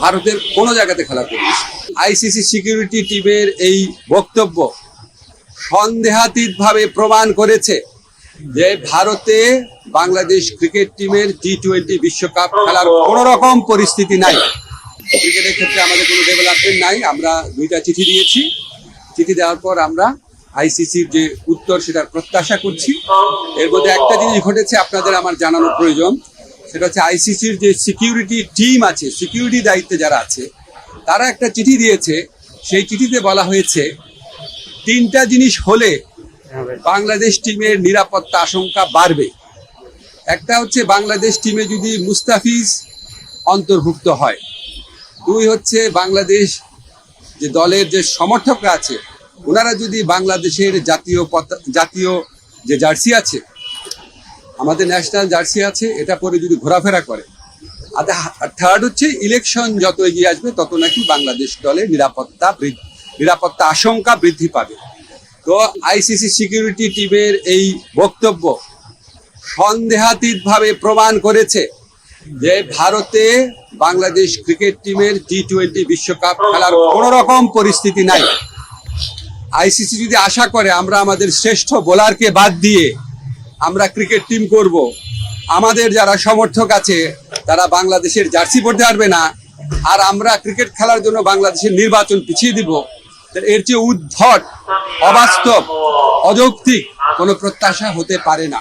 ভারতের কোনো জায়গাতে খেলা করবে। আইসিসি সিকিউরিটি টিমের এই বক্তব্য সন্দেহাতীতভাবে প্রমাণ করেছে যে ভারতে বাংলাদেশ ক্রিকেট টিমের টি-20 বিশ্বকাপ খেলার কোনো রকম পরিস্থিতি নাই। ক্রিকেটের ক্ষেত্রে আমাদের কোনো ডেভেলপমেন্ট নাই। আমরা 2টা চিঠি দিয়েছি। চিঠি দেওয়ার পর আমরা আইসিসির যে উত্তর সেটার প্রত্যাশা করছি। এর মধ্যে একটা জিনিস ঘটেছে আপনাদের আমার জানানোর প্রয়োজন, সেটা হচ্ছে আইসিসির যে সিকিউরিটি টিম আছে, সিকিউরিটি দায়িত্বে যারা আছে, তারা একটা চিঠি দিয়েছে। সেই চিঠিতে বলা হয়েছে 3টা জিনিস হলে বাংলাদেশ টিমের নিরাপত্তা আশঙ্কা বাড়বে। একটা হচ্ছে বাংলাদেশ টিমে যদি মুস্তাফিজ অন্তর্ভুক্ত হয়, 2 হচ্ছে বাংলাদেশ যে দলের যে সমর্থকরা আছে ওনারা যদি বাংলাদেশের জাতীয় যে জার্সি আছে, আমাদের ন্যাশনাল জার্সি আছে, এটা পরে যদি ঘোরাফেরা করে। আর 3rd হচ্ছে ইলেকশন যত এগিয়ে আসবে তত নাকি বাংলাদেশ দলের নিরাপত্তা আশঙ্কা বৃদ্ধি পাবে। তো আইসিসি সিকিউরিটি টিমের এই বক্তব্য সন্দেহাতীতভাবে প্রমাণ করেছে যে ভারতে বাংলাদেশ ক্রিকেট টিমের টি-20 বিশ্বকাপ খেলার কোনো রকম পরিস্থিতি নাই। আইসিসি যদি আশা করে আমরা আমাদের শ্রেষ্ঠ বোলারকে বাদ দিয়ে আমরা ক্রিকেট টিম করব, আমাদের যারা সমর্থক আছে তারা বাংলাদেশের জার্সি পরতে পারবে না, আর আমরা ক্রিকেট খেলার জন্য বাংলাদেশের নির্বাচন পিছিয়ে দিব, এর চেয়ে উদ্ভট, অবাস্তব, অযৌক্তিক কোনো প্রত্যাশা হতে পারে না।